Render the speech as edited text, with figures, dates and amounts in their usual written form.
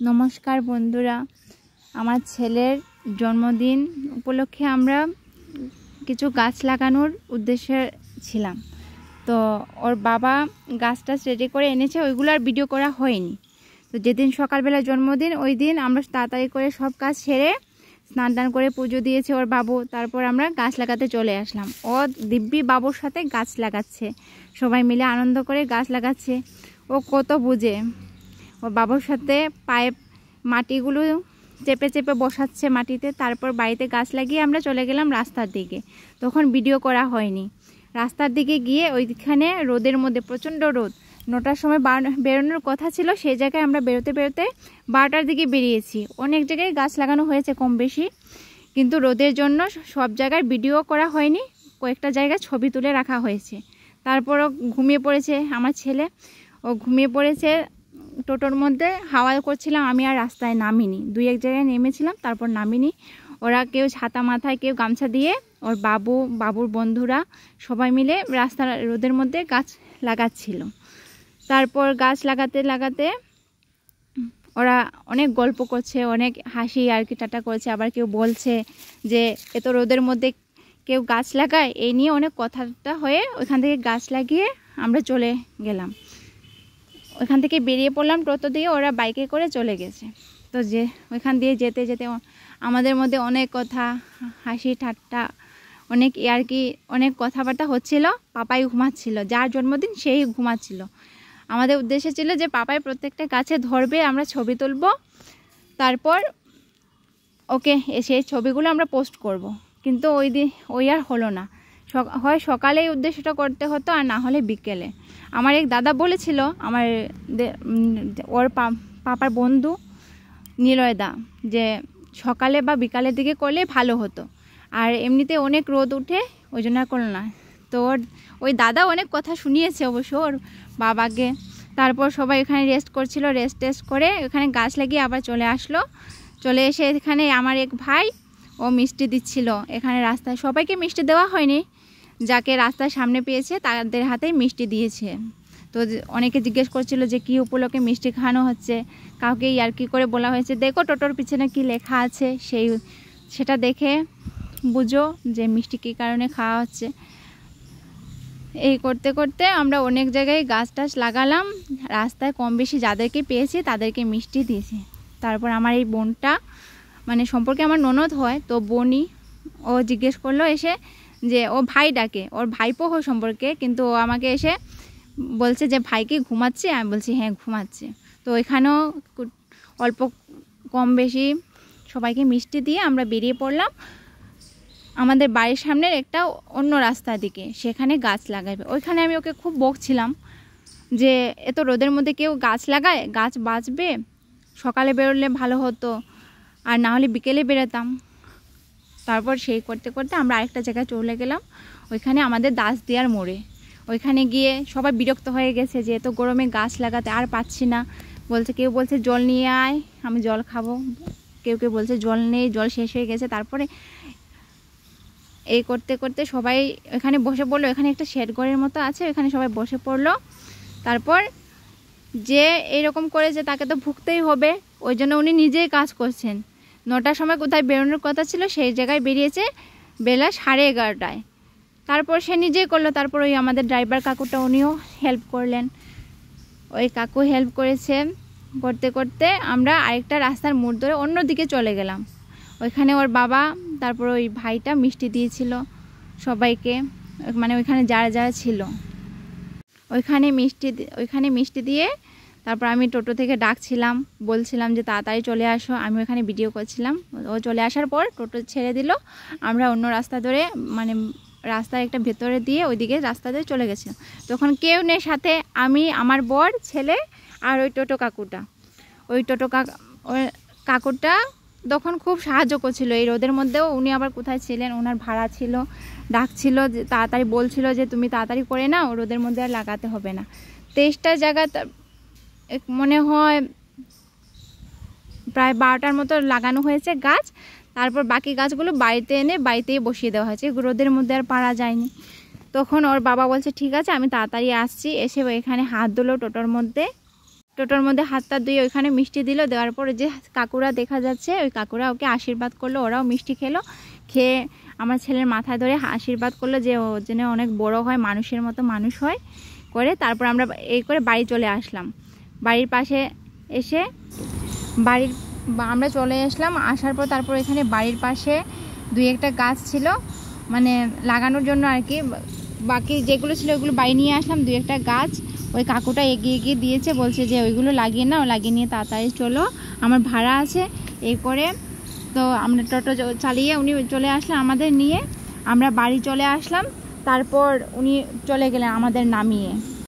নমস্কার বন্ধুরা, আমার ছেলের জন্মদিন উপলক্ষে আমরা কিছু গাছ লাগানোর উদ্দেশ্যে ছিলাম। তো ওর বাবা গাছটা রেডি করে এনেছে, ওইগুলো আর ভিডিও করা হয়নি। তো যেদিন সকালবেলা জন্মদিন ওই দিন আমরা তাড়াতাড়ি করে সব কাজ সেরে স্নান টান করে পুজো দিয়েছে ওর বাবু। তারপর আমরা গাছ লাগাতে চলে আসলাম। ও দিব্যি বাবুর সাথে গাছ লাগাচ্ছে, সবাই মিলে আনন্দ করে গাছ লাগাচ্ছে। ও কত বুঝে, ওর বাবুর সাথে পাইপ মাটিগুলো চেপে চেপে বসাচ্ছে মাটিতে। তারপর বাড়িতে গাছ লাগিয়ে আমরা চলে গেলাম রাস্তার দিকে। তখন ভিডিও করা হয়নি। রাস্তার দিকে গিয়ে ওইখানে রোদের মধ্যে, প্রচণ্ড রোদ, 9টার সময় বেরোনোর কথা ছিল, সেই জায়গায় আমরা বেরোতে বেরোতে 12টার দিকে বেরিয়েছি। অনেক জায়গায় গাছ লাগানো হয়েছে কম বেশি, কিন্তু রোদের জন্য সব জায়গায় ভিডিও করা হয়নি, কয়েকটা জায়গায় ছবি তুলে রাখা হয়েছে। তারপরও ঘুমিয়ে পড়েছে আমার ছেলে, ও ঘুমিয়ে পড়েছে। টোটোর মধ্যে হাওয়া করছিলাম, আমি আর রাস্তায় নামিনি, 2-1 জায়গায় নেমেছিলাম, তারপর নামিনি। ওরা কেউ ছাতা মাথায়, কেউ গামছা দিয়ে, ওর বাবুর বন্ধুরা সবাই মিলে রাস্তার রোদের মধ্যে গাছ লাগাচ্ছিল। তারপর গাছ লাগাতে লাগাতে ওরা অনেক গল্প করছে, অনেক হাসি আর কি ঠাট্টা করছে। আবার কেউ বলছে যে এত রোদের মধ্যে কেউ গাছ লাগায়, এই নিয়ে অনেক কথাটা হয়ে ওইখান থেকে গাছ লাগিয়ে আমরা চলে গেলাম। ওইখান থেকে বেরিয়ে পড়লাম টোটো দিয়ে, ওরা বাইকে করে চলে গেছে। তো যে ওইখান দিয়ে যেতে যেতে আমাদের মধ্যে অনেক কথা, হাসি ঠাট্টা, অনেক ইয়ার্কি, অনেক কথাবার্তা হচ্ছিল। পাপাই ঘুমাচ্ছিল, যার জন্মদিন সেই ঘুমাচ্ছিল। আমাদের উদ্দেশ্য ছিল যে পাপাই প্রত্যেকটা গাছে ধরবে, আমরা ছবি তুলব, তারপর ওকে সেই ছবিগুলো আমরা পোস্ট করব। কিন্তু ওই আর হলো না। হয় সকালে এই উদ্দেশ্যটা করতে হতো, আর না হলে বিকেলে। আমার এক দাদা বলেছিল, ওর পাপার বন্ধু নিলয়দা, যে সকালে বা বিকালের দিকে করলে ভালো হতো, আর এমনিতে অনেক রোদ উঠে, ওই জন্য আর করলো না। তো ওই দাদা অনেক কথা শুনিয়েছে অবশ্য ওর বাবাকে। তারপর সবাই এখানে রেস্ট করছিল, টেস্ট করে এখানে গাছ লাগিয়ে আবার চলে আসলো। চলে এসে এখানে আমার এক ভাই, ও মিষ্টি দিচ্ছিল এখানে রাস্তায়। সবাইকে মিষ্টি দেওয়া হয়নি, যাকে রাস্তার সামনে পেয়েছে তাদের হাতেই মিষ্টি দিয়েছে। তো অনেকে জিজ্ঞেস করছিল যে কী উপলক্ষে মিষ্টি খাওয়ানো হচ্ছে। কাউকে ইয়ার্কি করে বলা হয়েছে, দেখো টোটোর পিছনে কি লেখা আছে, সেটা দেখে বুঝো যে মিষ্টি কী কারণে খাওয়া হচ্ছে। এই করতে করতে আমরা অনেক জায়গায় গাছ টাছ লাগালাম, রাস্তায় কম বেশি যাদেরকে পেয়েছি তাদেরকে মিষ্টি দিয়েছি। তারপর আমার এই বোনটা, মানে সম্পর্কে আমার ননদ হয়, তো বোনই, ও জিজ্ঞেস করলো এসে যে ও ভাই ডাকে, ওর ভাইপো হয় সম্পর্কে, কিন্তু ও আমাকে এসে বলছে যে ভাই কি ঘুমাচ্ছে? আমি বলছি হ্যাঁ ঘুমাচ্ছে। তো এখানেও অল্প কম বেশি সবাইকে মিষ্টি দিয়ে আমরা বেরিয়ে পড়লাম আমাদের বাড়ির সামনের একটা অন্য রাস্তার দিকে, সেখানে গাছ লাগাবে। ওইখানে আমি ওকে খুব বকছিলাম যে এত রোদের মধ্যে কেউ গাছ লাগায়, গাছ বাঁচবে, সকালে বেরোলে ভালো হতো, আর না হলে বিকেলে বেরোতাম। তারপর সেই করতে করতে আমরা আরেকটা জায়গায় চলে গেলাম, ওইখানে আমাদের দাসদিয়ার মোড়ে। ওইখানে গিয়ে সবাই বিরক্ত হয়ে গেছে যে এত গরমে গাছ লাগাতে আর পাচ্ছি না। কেউ বলছে জল নিয়ে আয়, আমি জল খাবো, কেউ বলছে জল নেই, জল শেষ হয়ে গেছে। তারপরে এই করতে করতে সবাই এখানে বসে পড়লো। এখানে একটা শেড ঘরের মতো আছে, এখানে সবাই বসে পড়লো। তারপর যে এইরকম করেছে তাকে তো ভুগতেই হবে, ওই জন্য উনি নিজেই কাজ করছেন। 9টার সময় কোথায় বেরোনোর কথা ছিল, সেই জায়গায় বেরিয়েছে বেলা 11:30টায়। তারপর সে নিজেই করলো। তারপর ওই আমাদের ড্রাইভার কাকুটা, উনিও হেল্প করলেন, ওই কাকু হেল্প করেছে। করতে করতে আমরা আরেকটা রাস্তার মোড় ধরে অন্য দিকে চলে গেলাম। ওইখানে ওর বাবা, তারপর ওই ভাইটা মিষ্টি দিয়েছিল সবাইকে, মানে ওইখানে যারা যারা ছিল ওইখানে মিষ্টি দিয়ে তারপর আমি টোটো থেকে ডাকছিলাম, বলছিলাম যে তাড়াতাড়ি চলে আসো। আমি ওখানে ভিডিও করছিলাম। ও চলে আসার পর টোটো ছেড়ে দিল, আমরা অন্য রাস্তা ধরে, মানে রাস্তার একটা ভেতরে দিয়ে ওইদিকে রাস্তা দিয়ে চলে গেছিলাম। তখন কেউ নেই সাথে, আমি, আমার বর, ছেলে আর ওই টোটো কাকুটা। ওই কাকুটা তখন খুব সাহায্য করছিল এই রোদের মধ্যেও। উনি আবার কোথায় ছিলেন, ওনার ভাড়া ছিল, ডাকছিল যে তাড়াতাড়ি, বলছিল যে তুমি তাড়াতাড়ি করে নাও, রোদের মধ্যে আর লাগাতে হবে না। 23টা জায়গা, মনে হয় প্রায় 12টার মতো লাগানো হয়েছে গাছ। তারপর বাকি গাছগুলো বাড়িতে এনে বাড়িতেই বসিয়ে দেওয়া হয়েছে, রোদের মধ্যে আর পারা যায়নি। তখন ওর বাবা বলছে ঠিক আছে আমি তাড়াতাড়ি আসছি। এসে এখানে হাত ধুলো টোটোর মধ্যে, টোটোর মধ্যে হাতটা ধুয়ে ওইখানে মিষ্টি দিল, দেওয়ার পরে যে কাকুরা দেখা যাচ্ছে ওই কাকুরা ওকে আশীর্বাদ করলো, ওরাও মিষ্টি খেলো, খেয়ে আমার ছেলের মাথায় ধরে আশীর্বাদ করলো যে ও যেন অনেক বড় হয়, মানুষের মতো মানুষ হয় করে। তারপর আমরা এই করে বাড়ি চলে আসলাম। বাড়ির পাশে এসে আমরা চলে আসলাম, আসার পর তারপর এখানে বাড়ির পাশে 2-1টা গাছ ছিল মানে লাগানোর জন্য আর কি, বাকি যেগুলো ছিল ওইগুলো বাড়ি নিয়ে আসলাম। 2-1টা গাছ ওই কাকুটা এগিয়ে দিয়েছে, বলছে যে ওইগুলো লাগিয়ে নাও, লাগিয়ে নিয়ে তাড়াতাড়ি চলো, আমার ভাড়া আছে এই করে। তো আমরা টোটো চালিয়ে উনি চলে আসলেন আমাদের নিয়ে, আমরা বাড়ি চলে আসলাম। তারপর উনি চলে গেলেন আমাদের নামিয়ে।